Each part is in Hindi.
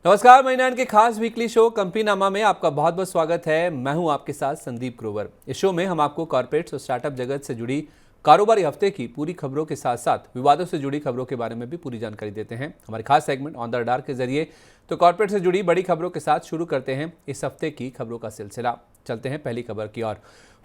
नमस्कार, महीना के खास वीकली शो कंपनीनामा में आपका बहुत बहुत स्वागत है। मैं हूं आपके साथ संदीप ग्रोवर। इस शो में हम आपको कॉर्पोरेट्स और स्टार्टअप जगत से जुड़ी कारोबारी हफ्ते की पूरी खबरों के साथ साथ विवादों से जुड़ी खबरों के बारे में भी पूरी जानकारी देते हैं। हमारे खास सेगमेंट ऑन द रडार के जरिए तो कॉर्पोरेट से जुड़ी बड़ी खबरों के साथ शुरू करते हैं इस हफ्ते की खबरों का सिलसिला। चलते हैं पहली खबर की ओर।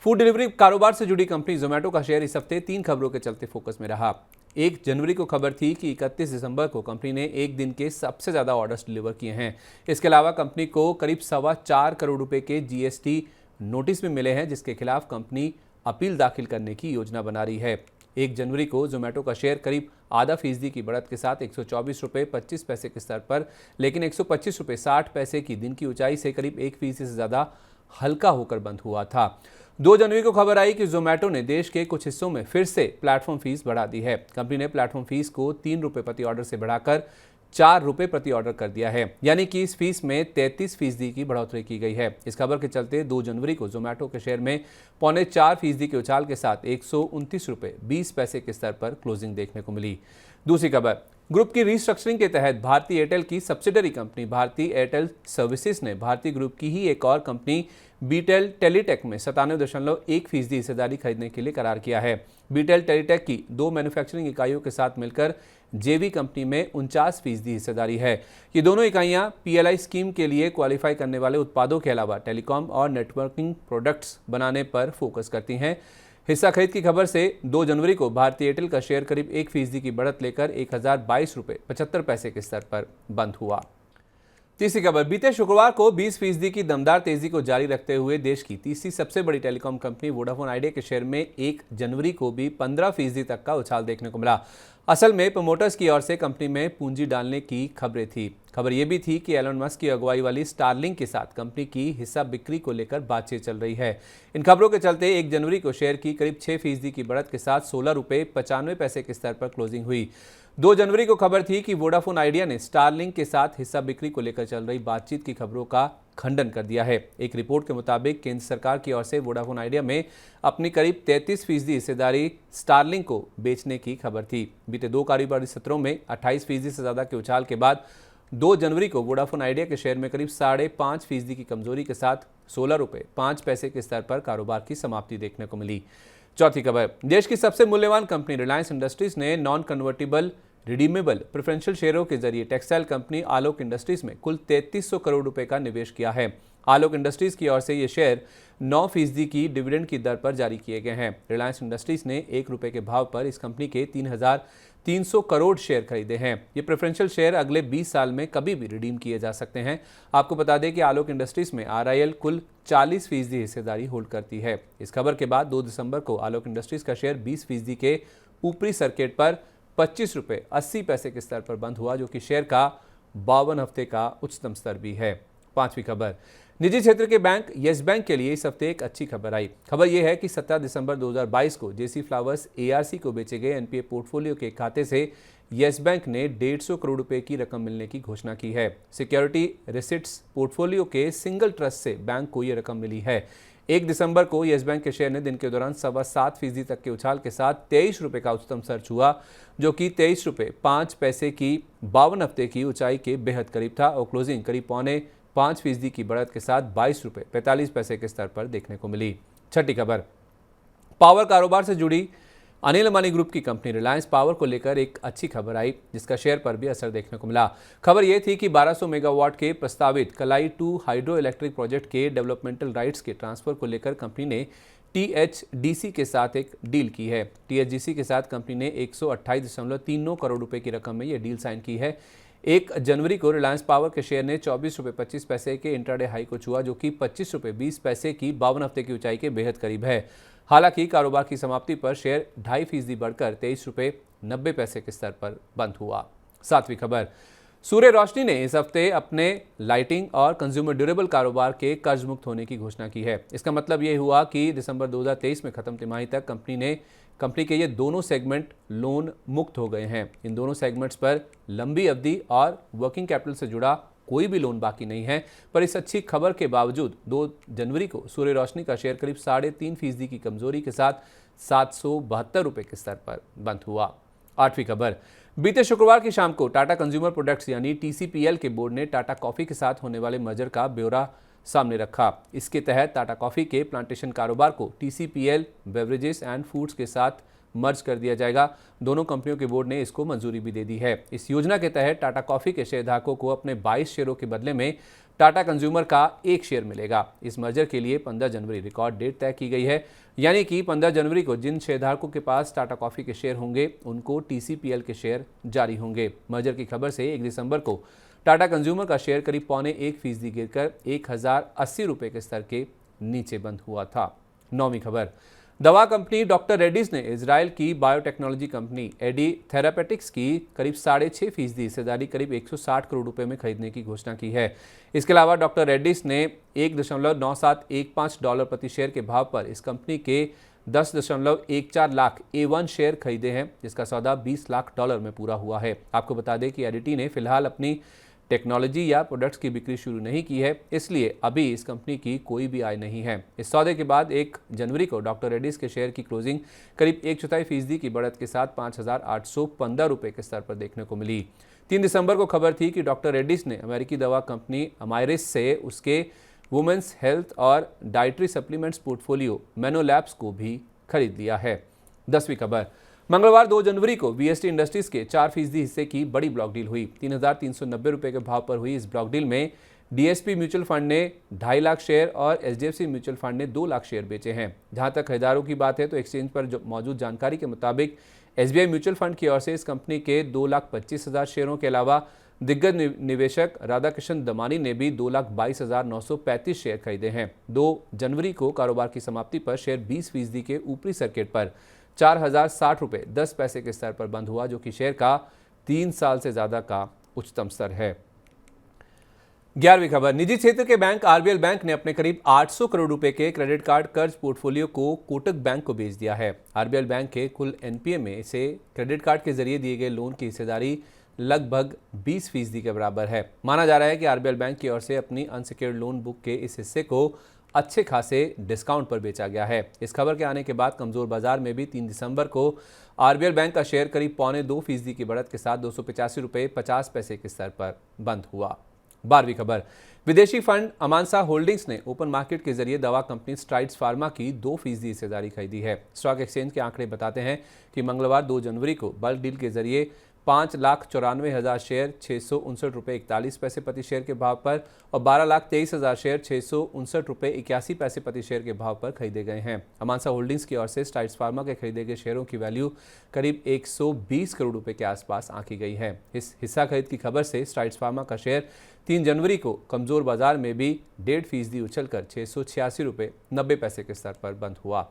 फूड डिलीवरी कारोबार से जुड़ी कंपनी जोमेटो का शेयर इस हफ्ते 3 खबरों के चलते फोकस में रहा। 1 जनवरी को खबर थी कि 31 दिसंबर को कंपनी ने एक दिन के सबसे ज्यादा ऑर्डर्स डिलीवर किए हैं। इसके अलावा कंपनी को करीब 4.25 करोड़ रुपए के जीएसटी नोटिस भी मिले हैं, जिसके खिलाफ कंपनी अपील दाखिल करने की योजना बना रही है। 1 जनवरी को जोमेटो का शेयर करीब आधा फीसदी की बढ़त के साथ 124 रुपये 25 पैसे के स्तर पर, लेकिन 125 रुपये 60 पैसे की दिन की ऊंचाई से करीब 1% से ज्यादा हल्का होकर बंद हुआ था। 2 जनवरी को खबर आई कि जोमेटो ने देश के कुछ हिस्सों में फिर से प्लेटफॉर्म फीस बढ़ा दी है। कंपनी ने प्लेटफॉर्म फीस को 3 रुपये प्रति ऑर्डर से बढ़ाकर 4 रुपये प्रति ऑर्डर कर दिया है, यानी कि इस फीस में 33% की बढ़ोतरी की गई है। इस खबर के चलते 2 जनवरी को जोमेटो के शेयर में 3.25% के उछाल के साथ 129 रुपये 20 पैसे के स्तर पर क्लोजिंग देखने को मिली। दूसरी खबर, ग्रुप की रीस्ट्रक्चरिंग के तहत भारतीय एयरटेल की सब्सिडरी कंपनी भारतीय एयरटेल सर्विसेज ने भारतीय ग्रुप की ही एक और कंपनी बीटेल टेलीटेक में 97.1% हिस्सेदारी खरीदने के लिए करार किया है। बीटेल टेलीटेक की 2 मैन्युफैक्चरिंग इकाइयों के साथ मिलकर जेवी कंपनी में 49% हिस्सेदारी है। ये दोनों इकाइयां पीएलआई स्कीम के लिए क्वालिफाई करने वाले उत्पादों के अलावा टेलीकॉम और नेटवर्किंग प्रोडक्ट्स बनाने पर फोकस करती हैं। हिस्सा खरीद की खबर से 2 जनवरी को भारतीय एयरटेल का शेयर करीब 1% की बढ़त लेकर 1022 रुपये 75 पैसे के स्तर पर बंद हुआ। तीसरी खबर, बीते शुक्रवार को 20% की दमदार तेजी को जारी रखते हुए देश की तीसरी सबसे बड़ी टेलीकॉम कंपनी वोडाफोन आइडिया के शेयर में 1 जनवरी को भी 15% तक का उछाल देखने को मिला। असल में प्रमोटर्स की ओर से कंपनी में पूंजी डालने की खबरें थी। खबर यह भी थी कि एलन मस्क की अगुवाई वाली स्टारलिंक के साथ कंपनी की हिस्सा बिक्री को लेकर बातचीत चल रही है। इन खबरों के चलते 1 जनवरी को शेयर की करीब 6% की बढ़त के साथ 16 रुपये 95 पैसे के स्तर पर क्लोजिंग हुई। 2 जनवरी को खबर थी कि वोडाफोन आइडिया ने स्टारलिंक के साथ हिस्सा बिक्री को लेकर चल रही बातचीत की खबरों का खंडन कर दिया है। एक रिपोर्ट के मुताबिक केंद्र सरकार की ओर से वोडाफोन आइडिया में अपनी करीब 33% हिस्सेदारी स्टारलिंक को बेचने की खबर थी। बीते 2 कारोबारी सत्रों में 28% से ज्यादा के उछाल के बाद 2 जनवरी को वोडाफोन आइडिया के शेयर में करीब 5.5% की कमजोरी के साथ 16 रुपये 5 पैसे के स्तर पर कारोबार की समाप्ति देखने को मिली। चौथी खबर, देश की सबसे मूल्यवान कंपनी रिलायंस इंडस्ट्रीज ने नॉन कन्वर्टेबल रिडीमेबल प्रेफरेंशियल शेयरों के जरिए टेक्सटाइल कंपनी आलोक इंडस्ट्रीज में कुल 3300 करोड़ रुपए का निवेश किया है। आलोक इंडस्ट्रीज की ओर से ये शेयर 9% की डिविडेंड की दर पर जारी किए गए हैं। रिलायंस इंडस्ट्रीज ने 1 रुपये के भाव पर इस कंपनी के 3300 करोड़ शेयर खरीदे हैं। ये प्रेफरेंशियल शेयर अगले 20 साल में कभी भी रिडीम किए जा सकते हैं। आपको बता दें कि आलोक इंडस्ट्रीज में आरआईएल कुल 40% हिस्सेदारी होल्ड करती है। इस खबर के बाद 2 दिसंबर को आलोक इंडस्ट्रीज का शेयर 20% के ऊपरी सर्किट पर 25 रुपये 80 पैसे के स्तर पर बंद हुआ, जो कि शेयर का 52 हफ्ते का उच्चतम स्तर भी है। पांचवी खबर, निजी क्षेत्र के बैंक येस बैंक के लिए इस हफ्ते एक अच्छी खबर आई। खबर यह है कि 17 दिसंबर 2022 को जेसी फ्लावर्स एआरसी को बेचे गए एनपीए पोर्टफोलियो के खाते से येस बैंक ने 150 करोड़ रुपए की रकम मिलने की घोषणा की है। सिक्योरिटी रिसिट्स पोर्टफोलियो के सिंगल ट्रस्ट से बैंक को यह रकम मिली है। 1 दिसंबर को येस बैंक के शेयर ने दिन के दौरान 7.25% तक के उछाल के साथ 23 रुपये का उच्चतम सर्च हुआ, जो कि 23 रुपये 5 पैसे की 52 हफ्ते की ऊंचाई के बेहद करीब था और क्लोजिंग करीब 5.25% की बढ़त के साथ 22 रुपये 45 पैसे के स्तर पर देखने को मिली। छठी खबर, पावर कारोबार से जुड़ी अनिल अंबानी ग्रुप की कंपनी रिलायंस पावर को लेकर एक अच्छी खबर आई, जिसका शेयर पर भी असर देखने को मिला। खबर यह थी कि 1200 मेगावाट के प्रस्तावित कलाई 2 हाइड्रो इलेक्ट्रिक प्रोजेक्ट के डेवलपमेंटल राइट्स के ट्रांसफर को लेकर कंपनी ने टीएचडीसी के साथ एक डील की है। टीएचडीसी के साथ कंपनी ने 128.39 करोड़ रुपए की रकम में यह डील साइन की है। 1 जनवरी को रिलायंस पावर के शेयर ने 24 रुपये 25 पैसे के इंट्राडे हाई को छुआ, जो कि 25 रुपये 20 पैसे की 52 हफ्ते की ऊंचाई के बेहद करीब है। हालांकि कारोबार की समाप्ति पर शेयर 2.5% बढ़कर 23 रुपये 90 पैसे के स्तर पर बंद हुआ। सातवीं खबर, सूर्य रोशनी ने इस हफ्ते अपने लाइटिंग और कंज्यूमर ड्यूरेबल कारोबार के कर्ज मुक्त होने की घोषणा की है। इसका मतलब ये हुआ कि दिसंबर 2023 में खत्म तिमाही तक कंपनी के ये दोनों सेगमेंट लोन मुक्त हो गए हैं। इन दोनों सेगमेंट्स पर लंबी अवधि और वर्किंग कैपिटल से जुड़ा कोई भी लोन बाकी नहीं है। पर इस अच्छी खबर के बावजूद 2 जनवरी को सूर्य रोशनी का शेयर करीब 3.5% की कमजोरी के साथ 772 रुपये के स्तर पर बंद हुआ। आठवीं खबर, बीते शुक्रवार की शाम को टाटा कंज्यूमर प्रोडक्ट्स यानी टीसीपीएल के बोर्ड ने टाटा कॉफी के साथ होने वाले मर्जर का ब्यौरा सामने रखा। इसके तहत टाटा कॉफी के प्लांटेशन कारोबार को टीसीपीएल बेवरेजेस एंड फूड्स के साथ मर्ज कर दिया जाएगा। दोनों कंपनियों के बोर्ड ने इसको मंजूरी भी दे दी है। इस योजना के तहत टाटा कॉफी के शेयरधारकों को अपने 22 शेयरों के बदले में टाटा कंज्यूमर का 1 शेयर मिलेगा। इस मर्जर के लिए 15 जनवरी रिकॉर्ड डेट तय की गई है, यानी कि 15 जनवरी को जिन शेयरधारकों के पास टाटा कॉफी के शेयर होंगे उनको टीसीपीएल के शेयर जारी होंगे। मर्जर की खबर से 1 दिसंबर को टाटा कंज्यूमर का शेयर करीब 0.25% गिरकर 1080 रुपये के स्तर के नीचे बंद हुआ था। 9वीं खबर, दवा कंपनी डॉक्टर रेड्डीज ने इजराइल की बायोटेक्नोलॉजी कंपनी एडी थेरापेटिक्स की करीब 6.5% हिस्सेदारी करीब 160 करोड़ रुपए में खरीदने की घोषणा की है। इसके अलावा डॉक्टर रेड्डीज ने $1.9715 प्रति शेयर के भाव पर इस कंपनी के 10.14 लाख A1 शेयर खरीदे हैं, जिसका सौदा $20 लाख में पूरा हुआ है। आपको बता दें कि एडिटी ने फिलहाल अपनी टेक्नोलॉजी या प्रोडक्ट्स की बिक्री शुरू नहीं की है, इसलिए अभी इस कंपनी की कोई भी आय नहीं है। इस सौदे के बाद 1 जनवरी को डॉक्टर रेड्डीज के शेयर की क्लोजिंग करीब 1/4% की बढ़त के साथ 5,815 रुपये के स्तर पर देखने को मिली। 3 दिसंबर को खबर थी कि डॉक्टर रेड्डीज ने अमेरिकी दवा कंपनी अमायरिस से उसके वुमेन्स हेल्थ और डाइटरी सप्लीमेंट्स पोर्टफोलियो मेनोलैब्स को भी खरीद लिया है। 10वीं खबर, मंगलवार 2 जनवरी को वीएसटी इंडस्ट्रीज के 4% हिस्से की बड़ी ब्लॉक डील हुई। 3,390 रुपये के भाव पर हुई इस ब्लॉक डील में डीएसपी म्यूचुअल फंड ने 2.5 लाख शेयर और एचडीएफसी म्यूचुअल फंड ने 2 लाख शेयर बेचे हैं। जहां तक खरीदारों की बात है तो एक्सचेंज पर मौजूद जानकारी के मुताबिक एसबीआई म्यूचुअल फंड की ओर से इस कंपनी के 2,25,000 शेयरों के अलावा दिग्गज निवेशक राधाकृष्ण दमानी ने भी 2,22,935 शेयर खरीदे हैं। 2 जनवरी को कारोबार की समाप्ति पर शेयर 20% के ऊपरी सर्किट पर 4,060 रुपये 10 पैसे के स्तर पर बंद हुआ, जो कि शेयर का 3 साल से ज्यादा का उच्चतम स्तर है। 11वीं खबर, निजी क्षेत्र के बैंक आरबीएल बैंक ने अपने करीब 800 करोड़ रुपए के क्रेडिट कार्ड कर्ज पोर्टफोलियो को कोटक बैंक को बेच दिया है। आरबीएल बैंक के कुल एनपीए में से क्रेडिट कार्ड के जरिए दिए गए लोन की हिस्सेदारी लगभग 20% के बराबर है। माना जा रहा है कि आरबीएल बैंक की ओर से अपनी अनसिक्योर्ड लोन बुक के इस हिस्से को अच्छे खासे डिस्काउंट पर बेचा गया है। इस खबर के आने के बाद कमजोर बाजार में भी 3 दिसंबर को आरबीएल बैंक का शेयर करीब 0.25% की बढ़त के साथ 285 रुपये 50 पैसे के स्तर पर बंद हुआ। 12वीं खबर, विदेशी फंड अमानसा होल्डिंग्स ने ओपन मार्केट के जरिए दवा कंपनी स्ट्राइड्स फार्मा की 2% हिस्सेदारी खरीदी है। स्टॉक एक्सचेंज के आंकड़े बताते हैं कि मंगलवार 2 जनवरी को बल्क डील के जरिए 5,94,000 शेयर 659 रुपये 41 पैसे प्रति शेयर के भाव पर और 12,23,000 शेयर 659 रुपये 81 पैसे प्रति शेयर के भाव पर खरीदे गए हैं। अमानसा होल्डिंग्स की ओर से स्ट्राइड्स फार्मा के खरीदे गए शेयरों की वैल्यू करीब 120 करोड़ रुपए के आसपास आंकी गई है। इस हिस्सा खरीद की खबर से स्ट्राइड्स फार्मा का शेयर 3 जनवरी को कमजोर बाजार में भी 1.5% उछलकर 686 रुपये 90 पैसे के स्तर पर बंद हुआ।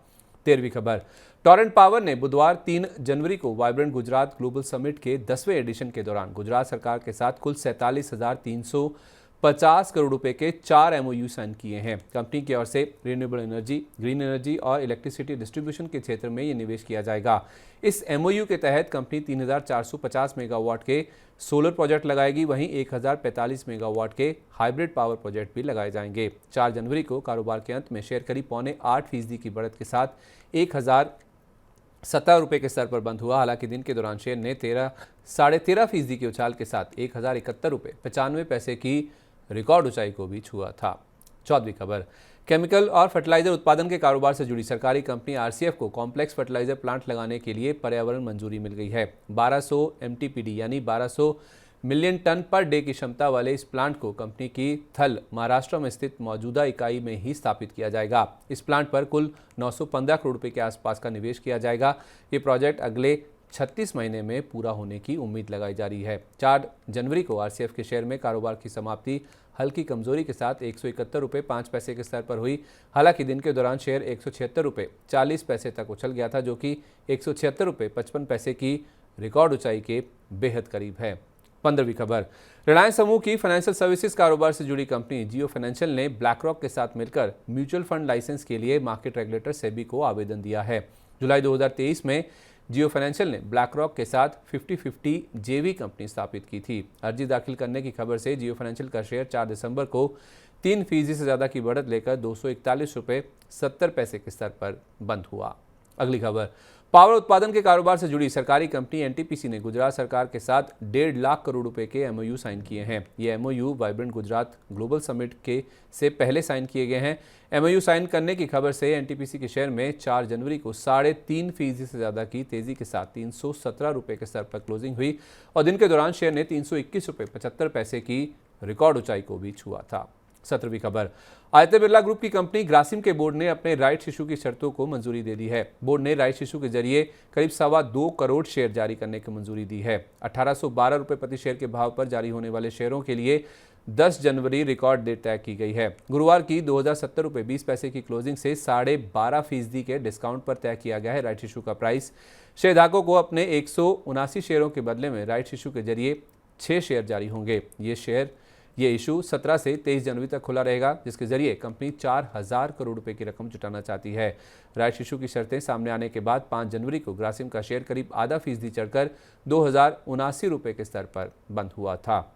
13वीं खबर, टोरेंट पावर ने बुधवार 3 जनवरी को वाइब्रेंट गुजरात ग्लोबल समिट के 10वें एडिशन के दौरान गुजरात सरकार के साथ कुल 47,350 करोड़ रुपए के 4 एमओयू साइन किए हैं। कंपनी की ओर से रिन्यूएबल एनर्जी, ग्रीन एनर्जी और इलेक्ट्रिसिटी डिस्ट्रीब्यूशन के क्षेत्र में ये निवेश किया जाएगा। इस एमओयू के तहत कंपनी 3,450 मेगावाट के सोलर प्रोजेक्ट लगाएगी, वहीं 1,045 मेगावाट के हाइब्रिड पावर प्रोजेक्ट भी लगाए जाएंगे। 4 जनवरी को कारोबार के अंत में शेयर करीब 0.8% की बढ़त के साथ 1,017 रुपये के स्तर पर बंद हुआ। हालांकि दिन के दौरान शेयर ने 13.5% की उछाल के साथ 1,071 रुपये 95 पैसे की रिकॉर्ड ऊंचाई को भी छुआ था। 14वीं खबर, केमिकल और फर्टिलाइजर उत्पादन के कारोबार से जुड़ी सरकारी कंपनी आरसीएफ को कॉम्प्लेक्स फर्टिलाइजर प्लांट लगाने के लिए पर्यावरण मंजूरी मिल गई है। 1200 एमटीपीडी यानी 1200 मिलियन टन पर डे की क्षमता वाले इस प्लांट को कंपनी की थल महाराष्ट्र में स्थित मौजूदा इकाई में ही स्थापित किया जाएगा। इस प्लांट पर कुल 915 करोड़ रुपए के आसपास का निवेश किया जाएगा। ये प्रोजेक्ट अगले 36 महीने में पूरा होने की उम्मीद लगाई जा रही है। 4 जनवरी को आरसीएफ के शेयर में कारोबार की समाप्ति हल्की कमजोरी के साथ 171 रुपये 5 पैसे के स्तर पर हुई। हालांकि दिन के दौरान शेयर 176 रुपये 40 पैसे तक उछल गया था, जो कि 176 रुपये 55 पैसे की रिकॉर्ड ऊंचाई के बेहद करीब है। 15वीं खबर, रिलायंस समूह की फाइनेंशियल सर्विसेज कारोबार से जुड़ी कंपनी जियो फाइनेंशियल ने ब्लैकरॉक के साथ मिलकर म्यूचुअल फंड लाइसेंस के लिए मार्केट रेगुलेटर सेबी को आवेदन दिया है। जुलाई 2023 में जियो फाइनेंशियल ने ब्लैकरॉक के साथ 50-50 जेवी कंपनी स्थापित की थी। अर्जी दाखिल करने की खबर से जियो फाइनेंशियल का शेयर 4 दिसंबर को 3% से ज्यादा की बढ़त लेकर 241 रुपये 70 पैसे के स्तर पर बंद हुआ। अगली खबर, पावर उत्पादन के कारोबार से जुड़ी सरकारी कंपनी एनटीपीसी ने गुजरात सरकार के साथ 1.5 लाख करोड़ रुपए के एमओयू साइन किए हैं। ये MOU vibrant Gujarat global summit के से पहले साइन किए गए हैं। एमओयू साइन करने की खबर से एनटीपीसी के शेयर में 4 जनवरी को 3.5% से ज्यादा की तेजी के साथ 317 रुपए के स्तर पर क्लोजिंग हुई और दिन के दौरान शेयर ने 321 रुपए 75 पैसे की रिकॉर्ड ऊंचाई को भी छुआ था। 17वीं खबर, आदित्य बिरला ग्रुप की कंपनी ग्रासिम के बोर्ड ने अपने राइट्स इशू की शर्तों को मंजूरी दे दी है। बोर्ड ने राइट्स इशू के जरिए करीब 2.25 करोड़ शेयर जारी करने की मंजूरी दी है। 1812 रुपए प्रति शेयर के भाव पर जारी होने वाले शेयरों के लिए 10 जनवरी रिकॉर्ड डेट तय की गई है। गुरुवार की 2070 रुपए 20 पैसे की क्लोजिंग से 12.5% के डिस्काउंट पर तय किया गया है राइट्स इशू का प्राइस। शेयरधारकों को अपने 179 शेयरों के बदले में राइट्स इशू के जरिए 6 शेयर जारी होंगे। ये इशू 17 से 23 जनवरी तक खुला रहेगा, जिसके जरिए कंपनी 4000 करोड़ रुपए की रकम जुटाना चाहती है। राइट्स इशू की शर्तें सामने आने के बाद 5 जनवरी को ग्रासिम का शेयर करीब 0.5% चढ़कर 2079 रुपए के स्तर पर बंद हुआ था।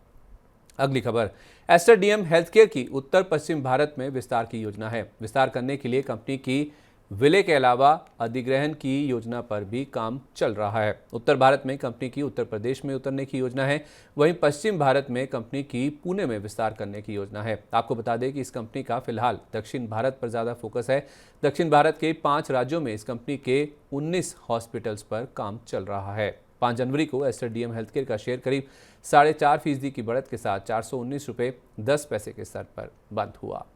अगली खबर, एस्टर डीएम हेल्थकेयर की उत्तर पश्चिम भारत में विस्तार की योजना है। विस्तार करने के लिए कंपनी की विलय के अलावा अधिग्रहण की योजना पर भी काम चल रहा है। उत्तर भारत में कंपनी की उत्तर प्रदेश में उतरने की योजना है, वहीं पश्चिम भारत में कंपनी की पुणे में विस्तार करने की योजना है। आपको बता दें कि इस कंपनी का फिलहाल दक्षिण भारत पर ज़्यादा फोकस है। दक्षिण भारत के 5 राज्यों में इस कंपनी के 19 हॉस्पिटल्स पर काम चल रहा है। 5 जनवरी को एस्टर डीएम हेल्थकेयर का शेयर करीब 4.5% की बढ़त के साथ 419 रुपए 10 पैसे के स्तर पर बंद हुआ।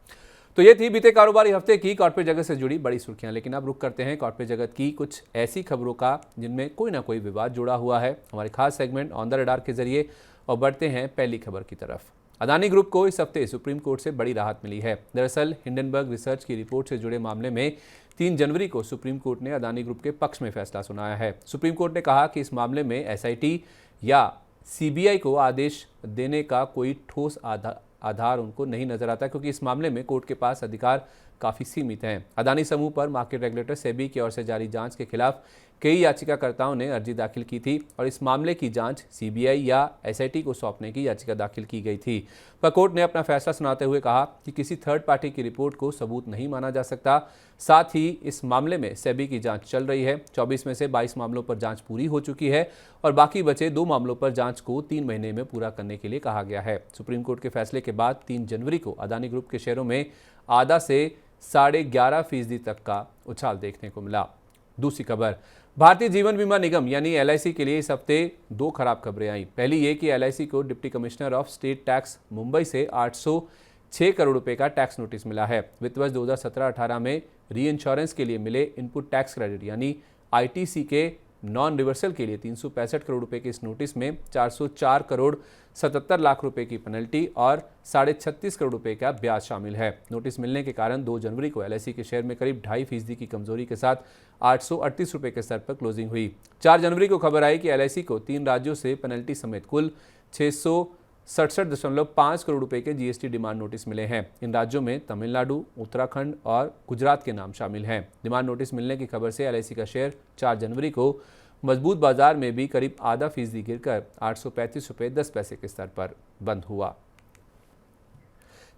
तो ये थी बीते कारोबारी हफ्ते की कॉर्पोरेट जगत से जुड़ी बड़ी सुर्खियां। लेकिन अब रुक करते हैं कॉर्पोरेट जगत की कुछ ऐसी खबरों का जिनमें कोई ना कोई विवाद जुड़ा हुआ है, हमारे खास सेगमेंट ऑन द रडार के जरिए, और बढ़ते हैं पहली खबर की तरफ। अदानी ग्रुप को इस हफ्ते सुप्रीम कोर्ट से बड़ी राहत मिली है। दरअसल हिंडनबर्ग रिसर्च की रिपोर्ट से जुड़े मामले में 3 जनवरी को सुप्रीम कोर्ट ने अदानी ग्रुप के पक्ष में फैसला सुनाया है। सुप्रीम कोर्ट ने कहा कि इस मामले में एसआईटी या सीबीआई को आदेश देने का कोई ठोस आधार उनको नहीं नजर आता, क्योंकि इस मामले में कोर्ट के पास अधिकार काफ़ी सीमित हैं। अदानी समूह पर मार्केट रेगुलेटर सेबी की ओर से जारी जांच के खिलाफ कई याचिकाकर्ताओं ने अर्जी दाखिल की थी और इस मामले की जांच सीबीआई या एसआईटी को सौंपने की याचिका दाखिल की गई थी। पर कोर्ट ने अपना फैसला सुनाते हुए कहा कि किसी थर्ड पार्टी की रिपोर्ट को सबूत नहीं माना जा सकता। साथ ही इस मामले में सेबी की जांच चल रही है। 24 में से 22 मामलों पर जांच पूरी हो चुकी है और बाकी बचे 2 मामलों पर जांच को 3 महीने में पूरा करने के लिए कहा गया है। सुप्रीम कोर्ट के फैसले के बाद 3 जनवरी को अदानी ग्रुप के शेयरों में आधा से 11.5% तक का उछाल देखने को मिला। दूसरी खबर, भारतीय जीवन बीमा निगम यानी एलआईसी के लिए इस हफ्ते 2 खराब खबरें आई। पहली ये कि एलआईसी को deputy commissioner of state tax Mumbai से 806 करोड़ रुपए का टैक्स नोटिस मिला है। वित्त वर्ष 2017-18 में री इंश्योरेंस के लिए मिले इनपुट टैक्स क्रेडिट यानी आईटीसी के नॉन रिवर्सल के लिए 365 करोड़ रुपए के इस नोटिस में 404 करोड़ 77 लाख रुपए की पेनल्टी और 36.5 करोड़ रुपए का ब्याज शामिल है। नोटिस मिलने के कारण 2 जनवरी को एलआईसी के शेयर में करीब 2.5% की कमजोरी के साथ 838 रुपए के स्तर पर क्लोजिंग हुई। 4 जनवरी को खबर आई कि एलआईसी को 3 राज्यों से पेनल्टी समेत कुल 667.5 करोड़ रुपए के जीएसटी डिमांड नोटिस मिले हैं। इन राज्यों में तमिलनाडु, उत्तराखंड और गुजरात के नाम शामिल हैं। डिमांड नोटिस मिलने की खबर से एलआईसी का शेयर 4 जनवरी को मजबूत बाजार में भी करीब 0.5% गिरकर 835 रुपए 10 पैसे के स्तर पर बंद हुआ।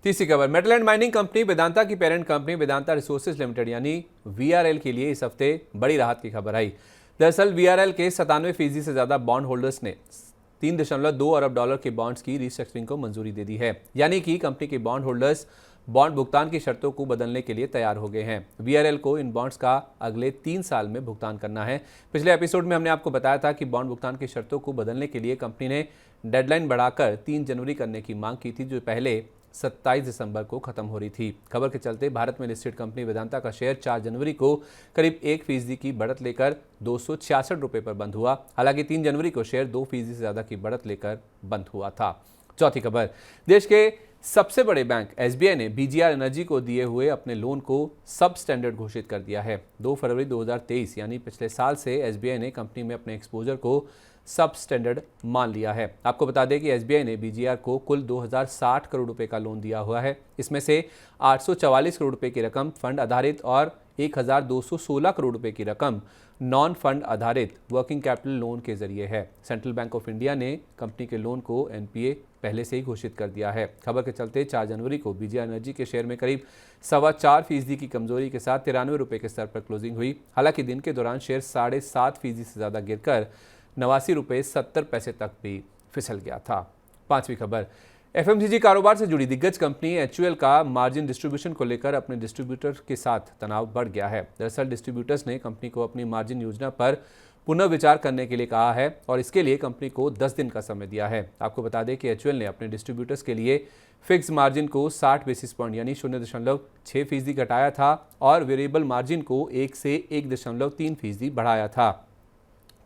तीसरी खबर, metal and mining company Vedanta की parent company Vedanta resources limited यानी वीआरएल के लिए इस हफ्ते बड़ी राहत की खबर आई। दरअसल वीआरएल के 97% से ज्यादा बॉन्ड होल्डर्स ने 3.2 अरब डॉलर के बॉन्ड्स की रीस्ट्रक्चरिंग को मंजूरी दे दी है, यानी कि कंपनी के बॉन्ड होल्डर्स बॉन्ड भुगतान की शर्तों को बदलने के लिए तैयार हो गए हैं। वीआरएल को इन बॉन्ड्स का अगले 3 साल में भुगतान करना है। पिछले एपिसोड में हमने आपको बताया था कि बॉन्ड भुगतान की शर्तों को बदलने के लिए कंपनी ने डेडलाइन बढ़ाकर 3 जनवरी करने की मांग की थी, जो पहले 27 दिसंबर को खत्म हो रही थी। खबर के चलते भारत में लिस्टेड कंपनी वेदांता का शेयर 4 जनवरी को करीब 1% की बढ़त लेकर 266 रुपए पर बंद हुआ। हालांकि 3 जनवरी को शेयर 2% से ज्यादा की बढ़त लेकर बंद हुआ था। चौथी खबर, देश के सबसे बड़े बैंक एसबीआई ने बीजीआर एनर्जी को दिए हुए अपने लोन को सब स्टैंडर्ड घोषित कर दिया है। 2 फरवरी 2023 यानी पिछले साल से एसबीआई ने कंपनी में अपने एक्सपोजर को सब स्टैंडर्ड मान लिया है। आपको बता दें कि एसबीआई ने बीजीआर को कुल 2060 करोड़ रुपए का लोन दिया हुआ है। इसमें से 844 करोड़ रुपए की रकम फंड आधारित और 1216 करोड़ रुपए की रकम नॉन फंड आधारित वर्किंग कैपिटल लोन के जरिए है। सेंट्रल बैंक ऑफ इंडिया ने कंपनी के लोन को एनपीए पहले से ही घोषित कर दिया है। खबर के चलते 4 जनवरी को बीजीआई एनर्जी के शेयर में करीब 4.25% की कमजोरी के साथ 93 रुपये के स्तर पर क्लोजिंग हुई। हालांकि दिन के दौरान शेयर 7.5% से ज्यादा गिरकर 89 रुपये 70 पैसे तक भी फिसल गया था। 5वीं खबर, एफएमसीजी कारोबार से जुड़ी दिग्गज कंपनी एचयूएल का मार्जिन डिस्ट्रीब्यूशन को लेकर अपने डिस्ट्रीब्यूटर के साथ तनाव बढ़ गया है। दरअसल डिस्ट्रीब्यूटर्स ने कंपनी को अपनी मार्जिन योजना पर पुनर्विचार करने के लिए कहा है और इसके लिए कंपनी को 10 दिन का समय दिया है। आपको बता दें कि एचयूएल ने अपने डिस्ट्रीब्यूटर्स के लिए फिक्स मार्जिन को 60 बेसिस पॉइंट यानी 0.6% घटाया था और वेरिएबल मार्जिन को 1 से 1.3% बढ़ाया था।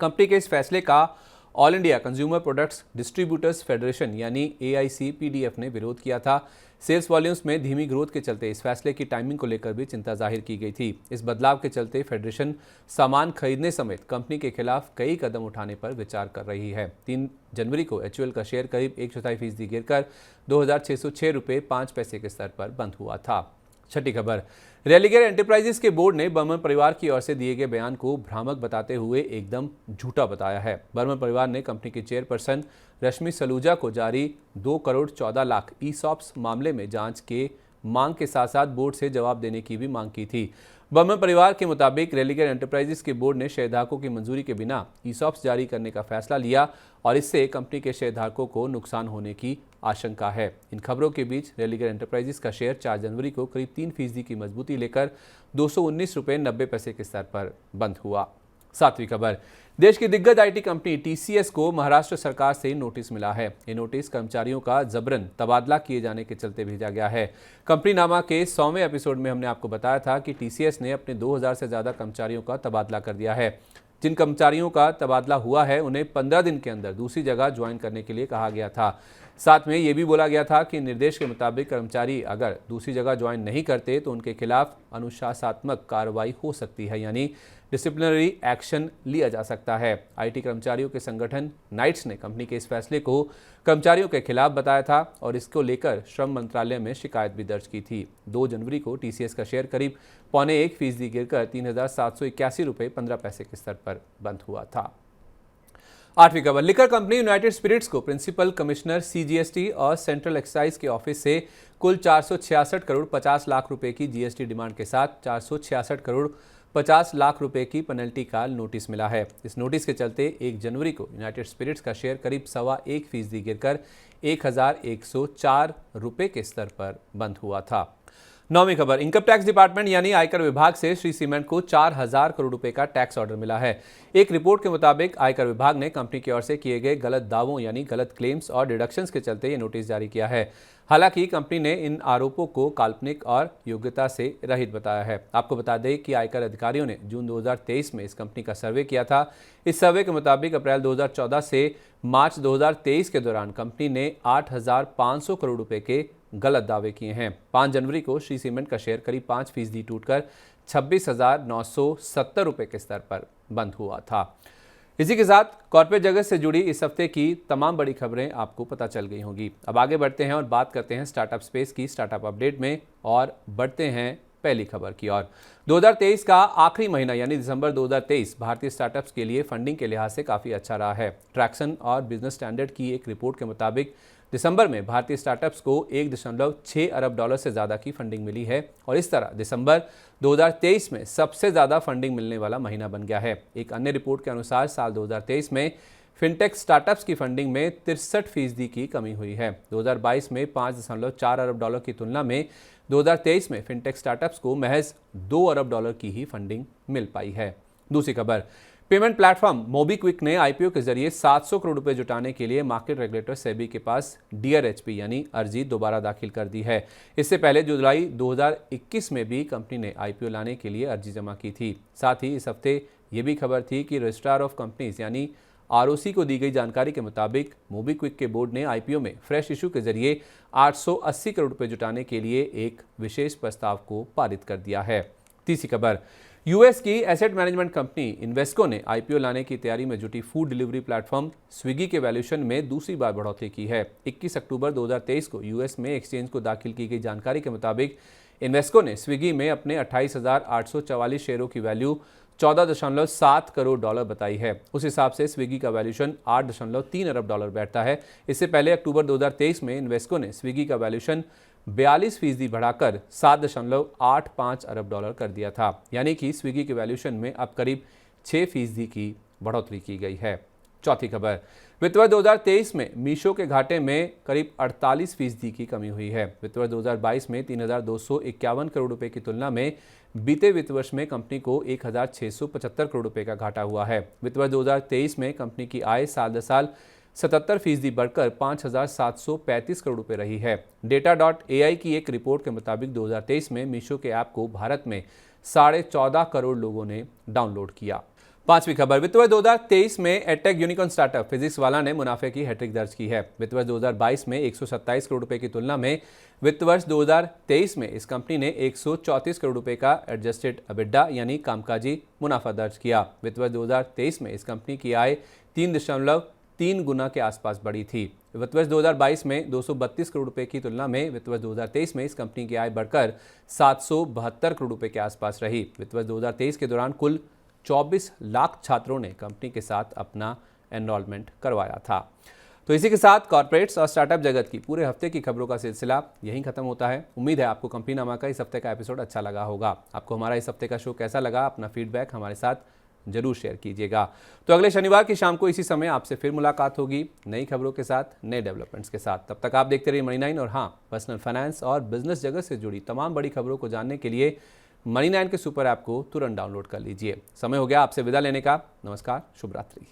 कंपनी के इस फैसले का all India consumer products distributors federation यानी AICPDF ने विरोध किया था। सेल्स वॉल्यूम्स में धीमी ग्रोथ के चलते इस फैसले की टाइमिंग को लेकर भी चिंता जाहिर की गई थी। इस बदलाव के चलते फेडरेशन सामान खरीदने समेत कंपनी के खिलाफ कई कदम उठाने पर विचार कर रही है। 3 जनवरी को एचयूएल का शेयर करीब 1.4% गिरकर 2,606 रुपये 5 पैसे के स्तर पर बंद हुआ था। 6ठी खबर, रेलिगेयर एंटरप्राइजेस के बोर्ड ने बर्मन परिवार की ओर से दिए गए बयान को भ्रामक बताते हुए एकदम झूठा बताया है। बर्मन परिवार ने कंपनी की चेयरपर्सन रश्मि सलूजा को जारी 2 करोड़ 14 लाख ईसॉप्स मामले में जांच के मांग के साथ साथ बोर्ड से जवाब देने की भी मांग की थी। बर्मन परिवार के मुताबिक रेलिगेयर एंटरप्राइजेस के बोर्ड ने शेयरधारकों की मंजूरी के बिना ईसॉप्स जारी करने का फैसला लिया और इससे कंपनी के शेयरधारकों को नुकसान होने की आशंका है। इन खबरों के बीच रेलिगेयर एंटरप्राइजेस का शेयर 4 जनवरी को करीब 3% की मजबूती लेकर 219 रुपये 90 पैसे के स्तर पर बंद हुआ। 7वीं खबर, देश की दिग्गज आईटी कंपनी टीसीएस को महाराष्ट्र सरकार से नोटिस मिला है। ये नोटिस कर्मचारियों का जबरन तबादला किए जाने के चलते भेजा गया है। कंपनी नामा के 100वें एपिसोड में हमने आपको बताया था कि टीसीएस ने अपने 2000 से ज्यादा कर्मचारियों का तबादला कर दिया है। जिन कर्मचारियों का तबादला हुआ है उन्हें 15 दिन के अंदर दूसरी जगह ज्वाइन करने के लिए कहा गया था। साथ में ये भी बोला गया था कि निर्देश के मुताबिक कर्मचारी अगर दूसरी जगह ज्वाइन नहीं करते तो उनके खिलाफ अनुशासनात्मक कार्रवाई हो सकती है यानी डिसिप्लिनरी एक्शन लिया जा सकता है। आईटी कर्मचारियों के संगठन नाइट्स ने कंपनी के इस फैसले को कर्मचारियों के खिलाफ बताया था और इसको लेकर श्रम मंत्रालय में शिकायत भी दर्ज की थी। 2 जनवरी को टीसीएस का शेयर करीब 0.25% गिरकर 3,781 रुपये 15 पैसे के स्तर पर बंद हुआ था। 8वीं खबर, लिकर कंपनी यूनाइटेड स्पिरिट्स को प्रिंसिपल कमिश्नर CGST और सेंट्रल एक्साइज के ऑफिस से कुल 466 करोड़ 50 लाख रुपए की जीएसटी डिमांड के साथ 466 करोड़ 50 लाख रुपए की पेनल्टी का नोटिस मिला है। इस नोटिस के चलते 1 जनवरी को यूनाइटेड स्पिरिट्स का शेयर करीब 1.25% गिरकर 1,104 रुपये के स्तर पर बंद हुआ था। 9वीं खबर, इनकम टैक्स डिपार्टमेंट यानी आयकर विभाग से श्री सीमेंट को 4,000 करोड़ रुपए का टैक्स ऑर्डर मिला है। एक रिपोर्ट के मुताबिक आयकर विभाग ने कंपनी की ओर से किए गए गलत दावों यानी गलत क्लेम्स और डिडक्शंस के चलते ये नोटिस जारी किया है। हालांकि कंपनी ने इन आरोपों को काल्पनिक और योग्यता से रहित बताया है। आपको बता दें कि आयकर अधिकारियों ने जून 2023 में इस कंपनी का सर्वे किया था। इस सर्वे के मुताबिक अप्रैल 2014 से मार्च 2023 के दौरान कंपनी ने 8,500 करोड़ रुपए के गलत दावे किए हैं। 5 जनवरी को श्री सीमेंट का शेयर करीब 5% टूटकर 26,970 रुपये के स्तर पर बंद हुआ था। इसी के साथ कॉर्पोरेट जगत से जुड़ी इस हफ्ते की तमाम बड़ी खबरें आपको पता चल गई होंगी। अब आगे बढ़ते हैं और बात करते हैं स्टार्टअप स्पेस की स्टार्टअप अपडेट में और बढ़ते हैं पहली खबर की ओर। 2023 का आखिरी महीना यानी दिसंबर 2023 भारतीय स्टार्टअप्स के लिए फंडिंग के लिहाज से काफ़ी अच्छा रहा है। ट्रैक्सन और बिजनेस स्टैंडर्ड की एक रिपोर्ट के मुताबिक दिसंबर में भारतीय स्टार्टअप्स को 1.6 अरब डॉलर से ज़्यादा की फंडिंग मिली है और इस तरह दिसंबर 2023 में सबसे ज़्यादा फंडिंग मिलने वाला महीना बन गया है। एक अन्य रिपोर्ट के अनुसार साल 2023 में फिनटेक स्टार्टअप्स की फंडिंग में 63% की कमी हुई है। 2022 में 5.4 अरब डॉलर की तुलना में 2023 में फिनटेक स्टार्टअप्स को महज 2 अरब डॉलर की ही फंडिंग मिल पाई है। दूसरी खबर, पेमेंट प्लेटफॉर्म मोबीक्विक ने आईपीओ के जरिए 700 करोड़ रुपए जुटाने के लिए मार्केट रेगुलेटर सेबी के पास डीआरएचपी यानी अर्जी दोबारा दाखिल कर दी है। इससे पहले जुलाई 2021 में भी कंपनी ने आईपीओ लाने के लिए अर्जी जमा की थी। साथ ही इस हफ्ते ये भी खबर थी कि रजिस्ट्रार ऑफ कंपनीज यानी आरओसी को दी गई जानकारी के मुताबिक मोबीक्विक के बोर्ड ने आईपीओ में फ्रेश इशू के जरिए 880 करोड़ रुपए जुटाने के लिए एक विशेष प्रस्ताव को पारित कर दिया है। तीसरी खबर, यूएस की एसेट मैनेजमेंट कंपनी इन्वेस्को ने आईपीओ लाने की तैयारी में जुटी फूड डिलीवरी प्लेटफॉर्म स्विगी के वैल्यूएशन में दूसरी बार बढ़ोतरी की है। 21 अक्टूबर 2023 को यूएस में एक्सचेंज को दाखिल की गई जानकारी के मुताबिक इन्वेस्को ने स्विगी में अपने 28,844 शेयरों की वैल्यू 14.7 करोड़ डॉलर बताई है। उस हिसाब से स्विगी का वैल्यूएशन 8.3 अरब डॉलर बैठता है। इससे पहले अक्टूबर 2023 में इन्वेस्को ने स्विगी का वैल्यूएशन 42% बढ़ाकर 7.85 अरब डॉलर कर दिया था। यानी कि स्विगी के वैल्यूएशन में अब करीब 6% की बढ़ोतरी की गई है। चौथी खबर, वित्त वर्ष 2023 में मीशो के घाटे में करीब 48% की कमी हुई है। वित्त वर्ष 2022 में 3,251 करोड़ रुपए की तुलना में बीते वित्त वर्ष में कंपनी को 1,675 करोड़ रुपए का घाटा हुआ है। वित्त वर्ष 2023 में कंपनी की आय साल दर साल 77% बढ़कर 5,735 करोड़ रुपए रही है। Data.ai की एक रिपोर्ट के मुताबिक 2023 में मीशो के ऐप को भारत में 14.5 करोड़ लोगों ने डाउनलोड किया। पांचवी खबर, वित्त वर्ष 2023 में एडटेक यूनिकॉर्न स्टार्टअप फिजिक्स वाला ने मुनाफे की हैट्रिक दर्ज की है। वित्त वर्ष 2022 में 127 करोड़ रुपए की तुलना में वित्त वर्ष 2023 में इस कंपनी ने 134 करोड़ रुपए का एडजस्टेड एबिडा यानी कामकाजी मुनाफा दर्ज किया। वित्त वर्ष 2023 में इस कंपनी की आय 3.3 गुना के आसपास बढ़ी थी। वित्त वर्ष 2022 में 232 करोड़ रुपए की तुलना में वित्त वर्ष 2023 में इस कंपनी की आय बढ़कर 772 करोड़ रुपए के आसपास रही। वित्त वर्ष 2023 के दौरान कुल 24 लाख छात्रों ने कंपनी के साथ अपना एनरोलमेंट करवाया था। तो इसी के साथ कॉर्पोरेट्स और स्टार्टअप जगत की पूरे हफ्ते की खबरों का सिलसिला यहीं खत्म होता है। उम्मीद है आपको कंपनीनामा का इस हफ्ते का एपिसोड अच्छा लगा होगा। आपको हमारा इस हफ्ते का शो कैसा लगा, अपना फीडबैक हमारे साथ जरूर शेयर कीजिएगा। तो अगले शनिवार की शाम को इसी समय आपसे फिर मुलाकात होगी नई खबरों के साथ, नए डेवलपमेंट्स के साथ। तब तक आप देखते रहिए मनी 9 और हाँ, पर्सनल फाइनेंस और बिजनेस जगत से जुड़ी तमाम बड़ी खबरों को जानने के लिए मनी 9 के सुपर ऐप को तुरंत डाउनलोड कर लीजिए। समय हो गया आपसे विदा लेने का। नमस्कार, शुभ रात्रि।